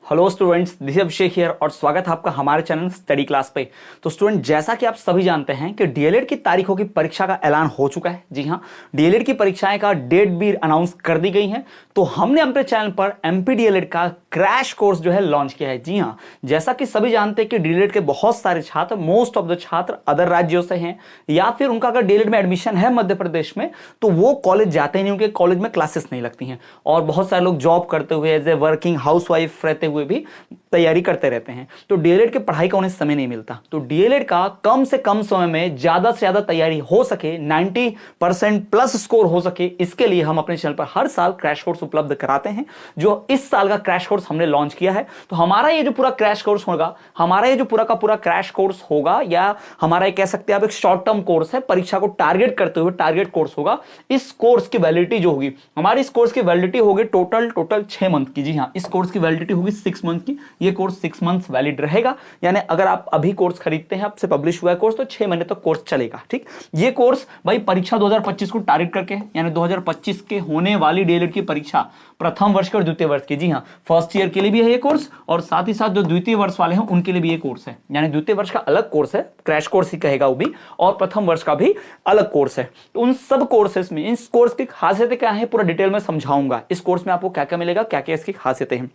Hello students, this is Abhishek here और स्वागत है आपका हमारे चैनल स्टडी क्लास पे। तो स्टूडेंट, जैसा कि आप सभी जानते हैं कि डीएलएड की तारीखों की परीक्षा का ऐलान हो चुका है। जी हां, डीएलएड की परीक्षाएं का डेट भी अनाउंस कर दी गई है। तो हमने अपने चैनल पर एमपी डीएलएड का क्रैश कोर्स जो है लॉन्च किया है। जी हां, जैसा कि सभी जानते हैं कि डीएलएड के बहुत सारे छात्र, मोस्ट ऑफ द छात्र अदर राज्यों से हैं, या फिर उनका अगर डीएलएड में एडमिशन है मध्य प्रदेश में तो वो कॉलेज जाते नहीं, उनके कॉलेज में क्लासेस नहीं लगती हैं। और बहुत सारे लोग जॉब करते हुए, एज ए वर्किंग हाउसवाइफ रहते हुए भी तैयारी करते रहते हैं। तो डीएलएड के पढ़ाई का उन्हें समय नहीं मिलता। तो डीएलएड का कम से कम समय में ज्यादा से ज्यादा तैयारी हो सके, 90% प्लस स्कोर हो सके, इसके लिए हम अपने चैनल पर हर साल क्रैश कोर्स उपलब्ध कराते हैं। जो इस साल का क्रैश कोर्स हमने लॉन्च किया है। तो हमारा ये जो पूरा क्रैश कोर्स होगा, हमारा ये जो पूरा का पूरा क्रैश कोर्स होगा, या हमारा कह सकते हैं आप एक शॉर्ट टर्म कोर्स है, परीक्षा को टारगेट करते हुए टारगेट कोर्स होगा। इस कोर्स की वैलिडिटी जो होगी, हमारी इस कोर्स की वैलिडिटी होगी टोटल 6 मंथ की। जी हाँ, इस कोर्स की वैलिडिटी होगी 6 मंथ की। ये कोर्स 6 मंथ्स वैलिड रहेगा, यानी अगर आप अभी कोर्स खरीदते हैं, आपसे पब्लिश हुआ है कोर्स, तो 6 महीने तक कोर्स चलेगा। ठीक, ये कोर्स भाई परीक्षा 2025 को टारगेट करके, यानी 2025 के होने वाली डीएलएड की परीक्षा प्रथम वर्ष के और द्वितीय वर्ष की। जी हाँ, फर्स्ट ईयर के लिए भी है ये कोर्स, और साथ ही साथ जो द्वितीय वर्ष वाले हैं उनके लिए भी ये कोर्स है। यानी द्वितीय वर्ष का अलग कोर्स है, क्रैश कोर्स ही कहेगा वो भी, और प्रथम वर्ष का भी अलग कोर्स है। तो उन सब कोर्सेस में इस कोर्स की खासियतें क्या है, पूरा डिटेल में समझाऊंगा। इस कोर्स में आपको क्या क्या मिलेगा, क्या क्या इसकी खासियतें हैं।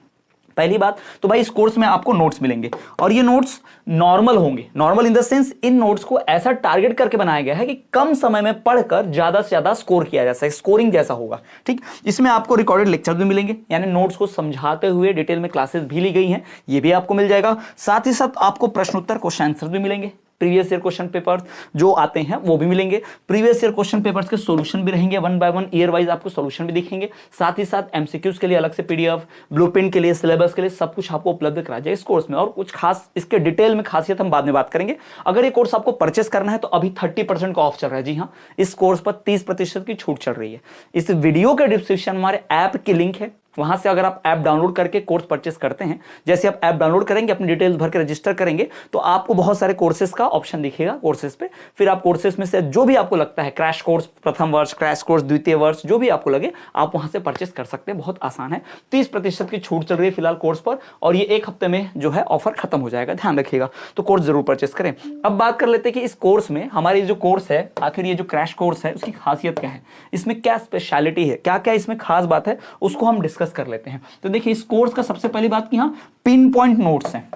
पहली बात तो भाई, इस कोर्स में आपको नोट्स मिलेंगे, और ये नोट्स नॉर्मल होंगे। Normal in the sense, in notes को ऐसा टारगेट करके बनाया गया है कि कम समय में पढ़कर ज्यादा से ज्यादा स्कोर किया जा सके, स्कोरिंग जैसा होगा। ठीक, इसमें आपको रिकॉर्डेड लेक्चर भी मिलेंगे, यानी नोट्स को समझाते हुए डिटेल में क्लासेस भी ली गई हैं, ये भी आपको मिल जाएगा। साथ ही साथ आपको प्रश्नोत्तर क्वेश्चन आंसर भी मिलेंगे, प्रीवियस ईयर क्वेश्चन पेपर्स जो आते हैं वो भी मिलेंगे। प्रीवियस ईयर क्वेश्चन पेपर्स के सॉल्यूशन भी रहेंगे, 1 बाय 1 ईयर वाइज आपको सॉल्यूशन भी दिखेंगे। साथ ही साथ एमसीक्यूज के लिए अलग से पीडीएफ, ब्लूप्रिंट के लिए, सिलेबस के लिए सब कुछ आपको उपलब्ध कराया जाए इस कोर्स में। और कुछ खास इसके डिटेल में खासियत हम बाद में बात करेंगे। अगर ये कोर्स आपको परचेस करना है तो अभी 30% का ऑफ चल रहा है। जी हाँ, इस कोर्स पर 30% की छूट चल रही है। इस वीडियो के डिस्क्रिप्शन में हमारे ऐप की लिंक है, वहां से अगर आप ऐप डाउनलोड करके कोर्स परचेस करते हैं, जैसे आप ऐप डाउनलोड करेंगे, अपनी डिटेल्स भर के रजिस्टर करेंगे, तो आपको बहुत सारे कोर्सेज का ऑप्शन दिखेगा कोर्सेज पे। फिर आप कोर्सेज में से जो भी आपको लगता है, क्रैश कोर्स प्रथम वर्ष, क्रैश कोर्स द्वितीय वर्ष, जो भी आपको लगे आप वहां से परचेस कर सकते हैं। बहुत आसान है। 30% की छूट चल रही है फिलहाल कोर्स पर, और ये 1 हफ्ते में जो है ऑफर खत्म हो जाएगा, ध्यान रखिएगा। तो कोर्स जरूर परचेस करें। अब बात कर लेते हैं कि इस कोर्स में, हमारी जो कोर्स है, आखिर ये जो क्रैश कोर्स है उसकी खासियत क्या है, इसमें क्या स्पेशलिटी है, क्या क्या इसमें खास बात है, उसको हम डिस्कस कर लेते हैं। तो देखिए, इस कोर्स का सबसे पहली बात कि यहां पिन पॉइंट नोट्स हैं।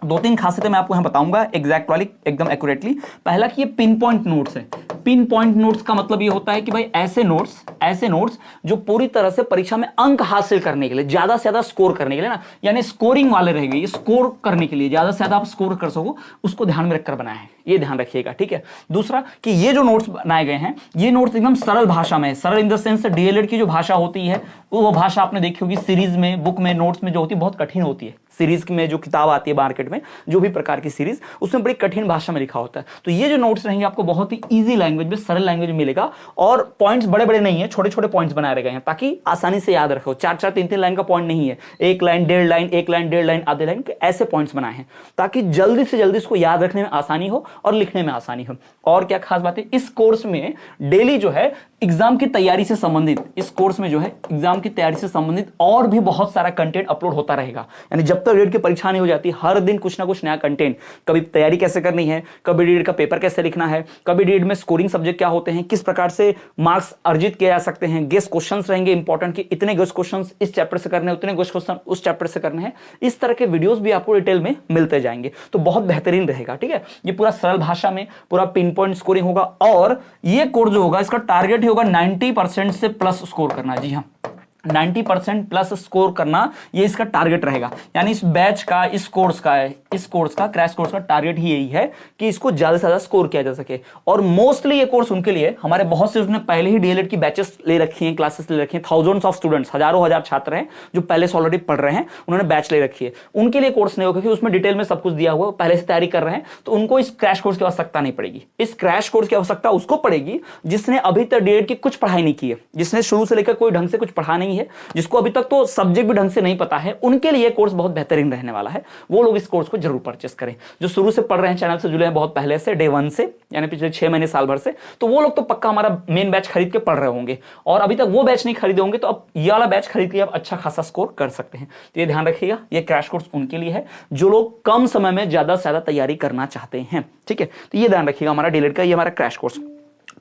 2-3 खासियतें मैं आपको यहां बताऊंगा एग्जैक्ट वाली, एकदम एक्यूरेटली। पहला कि ये पिन पॉइंट नोट्स है। पिन पॉइंट नोट्स का मतलब ये होता है कि भाई ऐसे नोट्स जो पूरी तरह से परीक्षा में अंक हासिल करने के लिए, ज्यादा से ज्यादा स्कोर करने के लिए ना, यानी स्कोरिंग वाले रहेंगे, ये स्कोर करने के लिए, ज्यादा से ज्यादा आप स्कोर कर सको, उसको ध्यान में रखकर बनाया है, ये ध्यान रखिएगा। ठीक है। दूसरा कि ये जो नोट्स बनाए गए हैं, ये नोट्स एकदम सरल भाषा में है। सरल इन द सेंस, डीएलएड की जो भाषा होती है वो भाषा आपने देखी होगी सीरीज में, बुक में, नोट्स में जो होती है बहुत कठिन होती है। सीरीज में जो किताब आती है मार्केट में, जो भी प्रकार की सीरीज, उसमें बड़ी कठिन भाषा में लिखा होता है। तो ये जो नोट्स रहेंगे आपको बहुत ही इजी लैंग्वेज में, सरल लैंग्वेज में मिलेगा, और पॉइंट्स बड़े बड़े नहीं है, छोटे छोटे पॉइंट्स बनाए गए हैं ताकि आसानी से याद रखो। 4-4, 3-3 लाइन का पॉइंट नहीं है, 1 लाइन, 1.5 लाइन, 1 लाइन, 1.5 लाइन, आधे लाइन, ऐसे पॉइंट्स बनाए हैं ताकि जल्दी से जल्दी इसको याद रखने में आसानी हो और लिखने में आसानी हो। और क्या खास बात है, इस कोर्स में डेली जो है एग्जाम की तैयारी से संबंधित, इस कोर्स में जो है एग्जाम की तैयारी से संबंधित और भी बहुत सारा कंटेंट अपलोड होता रहेगा। यानी जब तक डीएलएड की परीक्षा नहीं हो जाती, हर दिन कुछ ना कुछ नया कंटेंट, कभी तैयारी कैसे करनी है, कभी डीएलएड का पेपर कैसे लिखना है, कभी डीएलएड में स्कोरिंग सब्जेक्ट क्या होते हैं, किस प्रकार से मार्क्स अर्जित किए जा सकते हैं, गेस्ट क्वेश्चंस रहेंगे इंपॉर्टेंट कि इतने गेस्ट क्वेश्चंस इस चैप्टर से करने हैं, उतने गेस्ट क्वेश्चन उस चैप्टर से करने हैं। इस तरह के वीडियोस भी आपको डिटेल में मिलते जाएंगे, तो बहुत बेहतरीन रहेगा। ठीक है, ये पूरा सरल भाषा में पूरा पिन पॉइंट स्कोरिंग होगा, और ये कोर्स जो होगा इसका टारगेट ही होगा 90% से प्लस स्कोर करना। जी हाँ, 90% प्लस स्कोर करना, ये इसका टारगेट रहेगा। यानी इस बैच का, इस कोर्स का क्रैश कोर्स का टारगेट ही यही है कि इसको ज्यादा से ज्यादा स्कोर किया जा सके। और मोस्टली ये कोर्स उनके लिए, हमारे बहुत से उसने पहले ही डीएलएड की बैचेस ले रखी हैं, क्लासेस ले रखी हैं, थाउजेंड्स ऑफ स्टूडेंट्स, हजारों हजार छात्र हैं जो पहले से ऑलरेडी पढ़ रहे हैं, उन्होंने बैच ले रखी है। उनके लिए कोर्स नहीं होगा क्योंकि उसमें डिटेल में सब कुछ दिया हुआ, पहले से तैयारी कर रहे हैं, तो उनको इस क्रैश कोर्स की आवश्यकता नहीं पड़ेगी। इस क्रैश कोर्स की आवश्यकता उसको पड़ेगी जिसने अभी तक डीएलएड की कुछ पढ़ाई नहीं की है, जिसने शुरू से लेकर कोई ढंग से कुछ पढ़ा नहीं नहीं है, जिसको अभी तक तो सब्जेक्ट भी ढंग से नहीं पता है, उनके लिए कोर्स बहुत बेहतरीन रहने वाला है। वो लोग इस कोर्स को जरूर परचेस करें। जो शुरू से पढ़ रहे हैं, चैनल से जुड़े हैं बहुत पहले से, डे 1 से, यानी पिछले 6 महीने साल भर से, तो वो लोग तो पक्का हमारा मेन बैच खरीद के पढ़ रहे होंगे, और अभी तक वो बैच नहीं खरीदे होंगे तो अब ये वाला बैच खरीद के आप अच्छा खासा स्कोर कर सकते हैं। तो ये ध्यान रखिएगा, ये क्रैश कोर्स उनके लिए है जो लोग कम समय में ज्यादा से ज्यादा तैयारी करना चाहते हैं। ठीक है, तो ये ध्यान रखिएगा, हमारा डीएलएड का ये हमारा क्रैश कोर्स।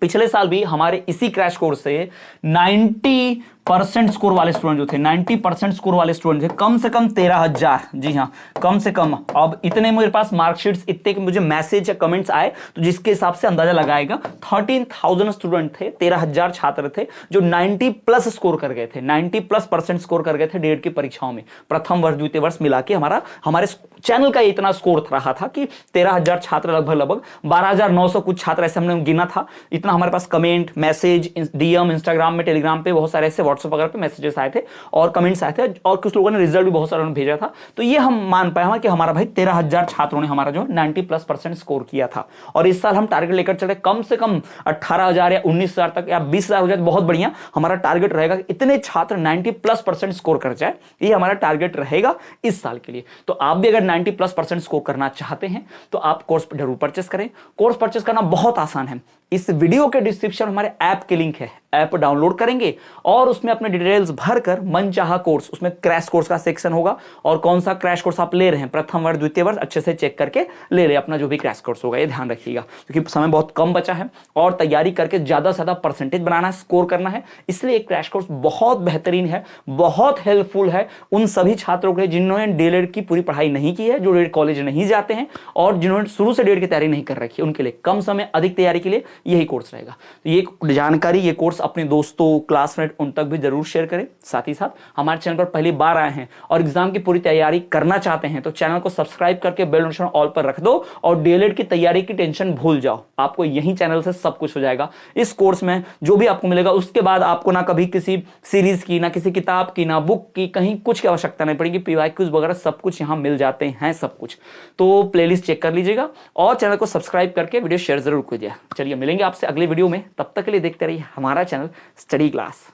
पिछले साल भी हमारे इसी क्रैश कोर्स से 90% स्कोर वाले स्टूडेंट जो थे, 90% स्कोर वाले स्टूडेंट थे, कम से कम 13,000, जी हाँ कम से कम। अब इतने मेरे पास मार्कशीट्स, इतने कि मुझे मैसेज या कमेंट्स आए, तो जिसके हिसाब से अंदाजा लगाएगा 13,000 स्टूडेंट थे, 13,000 छात्र थे जो 90+ स्कोर कर गए थे, 90+% स्कोर कर गए थे डीएलएड की परीक्षाओं में। प्रथम वर्ष द्वितीय वर्ष मिला के हमारे चैनल का इतना स्कोर रहा था कि 13,000 छात्र, लगभग 12,900 कुछ छात्र ऐसे हमने गिना था। इतना हमारे पास कमेंट, मैसेज, डीएम, इंस्टाग्राम में, टेलीग्राम पे बहुत सारे ऐसे, व्हाट्सएप वगैरह पे मैसेजेस आए थे और कमेंट्स आए थे, और कुछ लोगों ने रिजल्ट भी बहुत सारे भेजा था। तो ये हम मान पाए कि हमारा भाई 13,000 छात्रों ने हमारा जो 90+% स्कोर किया था। और इस साल हम टारगेट लेकर चले कम से कम 18,000 या 19,000 तक या 20,000 हो जाए बहुत बढ़िया। हमारा टारगेट रहेगा कि इतने छात्र 90+% स्कोर कर जाए, ये हमारा टारगेट रहेगा इस साल के लिए। तो आप भी अगर 90+% स्कोर करना चाहते हैं तो आप कोर्स जरूर परचेस करें। कोर्स परचेस करना बहुत आसान है। इस वीडियो के डिस्क्रिप्शन हमारे ऐप के लिंक है, ऐप डाउनलोड करेंगे और उसमें अपने डिटेल्स भरकर मनचाहा कोर्स, उसमें क्रैश कोर्स का सेक्शन होगा और कौन सा क्रैश कोर्स आप ले रहे हैं, प्रथम वर्ष द्वितीय वर्ष, अच्छे से चेक करके ले ले अपना जो भी क्रैश कोर्स होगा। ये ध्यान रखिएगा क्योंकि समय बहुत कम बचा है और तैयारी करके ज्यादा से ज्यादा परसेंटेज बनाना है, स्कोर करना है। इसलिए एक क्रैश कोर्स बहुत बेहतरीन है, बहुत हेल्पफुल है उन सभी छात्रों के लिए जिन्होंने डीएलएड की पूरी पढ़ाई नहीं की है, जो डीएलएड कॉलेज नहीं जाते हैं और जिन्होंने शुरू से डीएलएड की तैयारी नहीं कर रखी है, उनके लिए कम समय अधिक तैयारी के लिए यही कोर्स रहेगा। तो ये जानकारी, ये कोर्स अपने दोस्तों, क्लासमेट उन तक भी जरूर शेयर करें। साथ ही साथ हमारे चैनल पर पहली बार आए हैं और एग्जाम की पूरी तैयारी करना चाहते हैं तो चैनल को सब्सक्राइब करके बेल नोटिफिकेशन ऑल पर रख दो और डीएलएड की तैयारी की टेंशन भूल जाओ। आपको यही चैनल से सब कुछ हो जाएगा। इस कोर्स में जो भी आपको मिलेगा उसके बाद आपको ना कभी किसी सीरीज की, ना किसी किताब की, ना बुक की, कहीं कुछ की आवश्यकता नहीं पड़ेगी। पीवाईक्यूज वगैरह सब कुछ यहाँ मिल जाते हैं, सब कुछ। तो प्लेलिस्ट चेक कर लीजिएगा और चैनल को सब्सक्राइब करके वीडियो शेयर जरूर कीजिए। चलिए मिलेंगे आपसे अगले वीडियो में, तब तक के लिए देखते रहिए हमारा चैनल स्टडी क्लास।